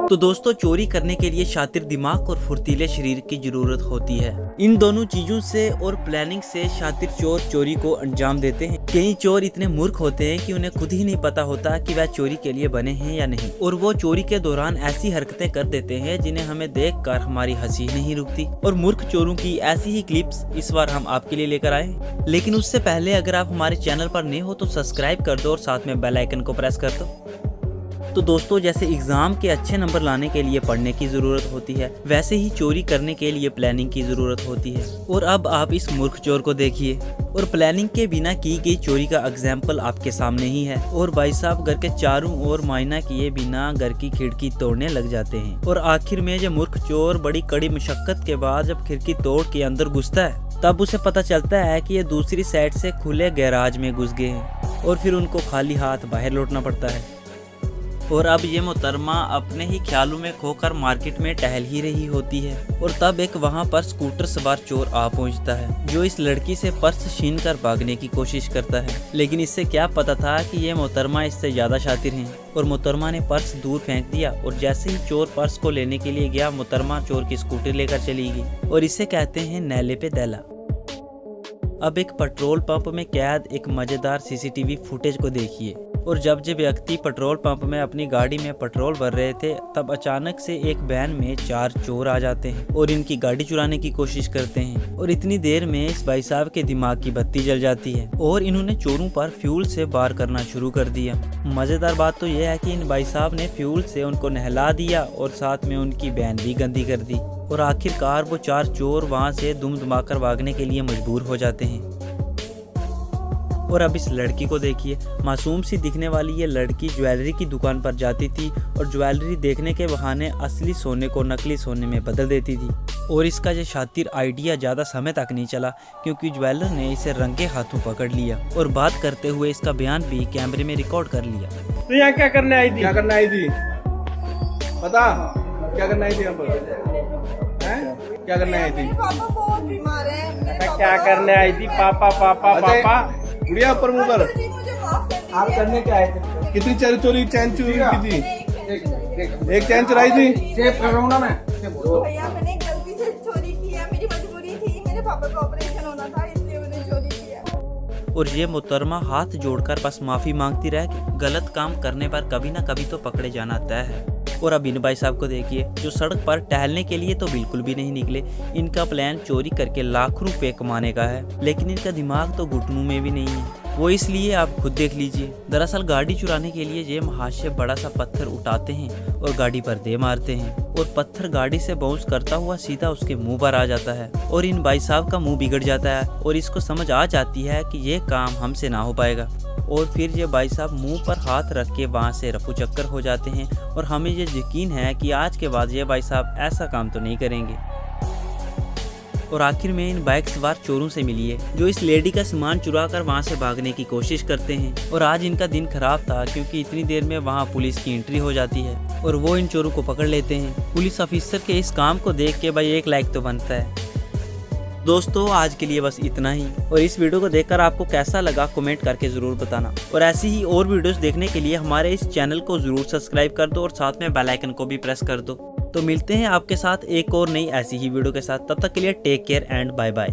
तो दोस्तों, चोरी करने के लिए शातिर दिमाग और फुर्तीले शरीर की जरूरत होती है। इन दोनों चीजों से और प्लानिंग से शातिर चोर चोरी को अंजाम देते हैं। कई चोर इतने मूर्ख होते हैं कि उन्हें खुद ही नहीं पता होता कि वह चोरी के लिए बने हैं या नहीं, और वो चोरी के दौरान ऐसी हरकतें कर देते हैं जिन्हें हमें देखकर हमारी हंसी नहीं रुकती। और मूर्ख चोरों की ऐसी ही क्लिप्स इस बार हम आपके लिए लेकर आए। लेकिन उससे पहले अगर आप हमारे चैनल पर नए हो तो सब्सक्राइब कर दो और साथ में बेल आइकन को प्रेस कर दो। तो दोस्तों, जैसे एग्जाम के अच्छे नंबर लाने के लिए पढ़ने की जरूरत होती है, वैसे ही चोरी करने के लिए प्लानिंग की जरूरत होती है। और अब आप इस मूर्ख चोर को देखिए, और प्लानिंग के बिना की गई चोरी का एग्जाम्पल आपके सामने ही है। और भाई साहब घर के चारों ओर मायना किए बिना घर की खिड़की तोड़ने लग जाते हैं। और आखिर में जो मूर्ख चोर बड़ी कड़ी मशक्कत के बाद जब खिड़की तोड़ के अंदर घुसता है, तब उसे पता चलता है कि ये दूसरी साइड से खुले गैराज में घुस गए हैं, और फिर उनको खाली हाथ बाहर लौटना पड़ता है। और अब ये मोहतरमा अपने ही ख्यालों में खोकर मार्केट में टहल ही रही होती है, और तब एक वहाँ पर स्कूटर सवार चोर आ पहुँचता है, जो इस लड़की से पर्स छीन कर भागने की कोशिश करता है। लेकिन इससे क्या पता था कि ये मोहतरमा इससे ज्यादा शातिर हैं, और मोहतरमा ने पर्स दूर फेंक दिया। और जैसे ही चोर पर्स को लेने के लिए गया, मोहतरमा चोर की स्कूटर लेकर चली गई, और इसे कहते हैं नैले पे दैला। अब एक पेट्रोल पंप में कैद एक मजेदार सीसीटीवी फुटेज को देखिए। और जब व्यक्ति पेट्रोल पंप में अपनी गाड़ी में पेट्रोल भर रहे थे, तब अचानक से एक वैन में 4 चोर आ जाते हैं और इनकी गाड़ी चुराने की कोशिश करते हैं। और इतनी देर में इस भाई साहब के दिमाग की बत्ती जल जाती है, और इन्होंने चोरों पर फ्यूल से वार करना शुरू कर दिया। मजेदार बात तो यह है कि इन भाई साहब ने फ्यूल से उनको नहला दिया और साथ में उनकी वैन भी गंदी कर दी। और आखिरकार वो 4 चोर वहाँ से दुम दमाकर भागने के लिए मजबूर हो जाते हैं। और अब इस लड़की को देखिए, मासूम सी दिखने वाली ये लड़की ज्वेलरी की दुकान पर जाती थी और ज्वेलरी देखने के बहाने असली सोने को नकली सोने में बदल देती थी। और इसका ये शातिर आइडिया ज़्यादा समय तक नहीं चला, क्योंकि ज्वेलर ने इसे रंगे हाथों पकड़ लिया और बात करते हुए इसका बयान भी कैमरे में रिकॉर्ड कर लिया। तो यहाँ क्या करने आई थी? क्या करने आई थी? बता, क्या करने आई थी यहाँ पर? क्या करने आई थी? पापा बहुत बीमार है। क्या करने आई थी? पापा पापा पापा गुड़िया ऊपर मुँह कर। मुझे माफ कर दीजिए। आप करने क्या आए थे? कितनी चोरी चैन चोरी की थी? एक चैन चुराई थी। सेव कर रहा हूँ ना मैं। भैया मैंने गलती से चोरी किया, मेरी मजबूरी थी, मेरे पापा का ऑपरेशन होना था, इसलिए मैंने चोरी किया। और ये मोहतरमा हाथ जोड़कर बस माफी मांगती रह गई। गलत काम करने पर कभी ना कभी तो पकड़े जाना तय है। और अब इन भाई साहब को देखिए, जो सड़क पर टहलने के लिए तो बिल्कुल भी नहीं निकले। इनका प्लान चोरी करके लाखों रुपए कमाने का है, लेकिन इनका दिमाग तो घुटनों में भी नहीं है। वो इसलिए आप खुद देख लीजिए। दरअसल गाड़ी चुराने के लिए ये महाशय बड़ा सा पत्थर उठाते हैं और गाड़ी पर दे मारते हैं, और पत्थर गाड़ी से बाउंस करता हुआ सीधा उसके मुंह पर आ जाता है, और इन भाई साहब का मुंह बिगड़ जाता है, और इसको समझ आ जाती है कि ये काम हमसे ना हो पाएगा। और फिर ये भाई साहब मुंह पर हाथ रख के वहाँ से रफू चक्कर हो जाते हैं, और हमें ये यकीन है कि आज के बाद ये भाई साहब ऐसा काम तो नहीं करेंगे। और आखिर में इन बाइक सवार चोरों से मिली है, जो इस लेडी का सामान चुरा कर वहाँ से भागने की कोशिश करते हैं। और आज इनका दिन खराब था, क्योंकि इतनी देर में वहाँ पुलिस की एंट्री हो जाती है, और वो इन चोरों को पकड़ लेते हैं। पुलिस ऑफिसर के इस काम को देख के भाई एक लाइक तो बनता है। दोस्तों, आज के लिए बस इतना ही, और इस वीडियो को देखकर आपको कैसा लगा कमेंट करके ज़रूर बताना। और ऐसी ही और वीडियोस देखने के लिए हमारे इस चैनल को ज़रूर सब्सक्राइब कर दो और साथ में बेल आइकन को भी प्रेस कर दो। तो मिलते हैं आपके साथ एक और नई ऐसी ही वीडियो के साथ। तब तक के लिए take care and bye bye.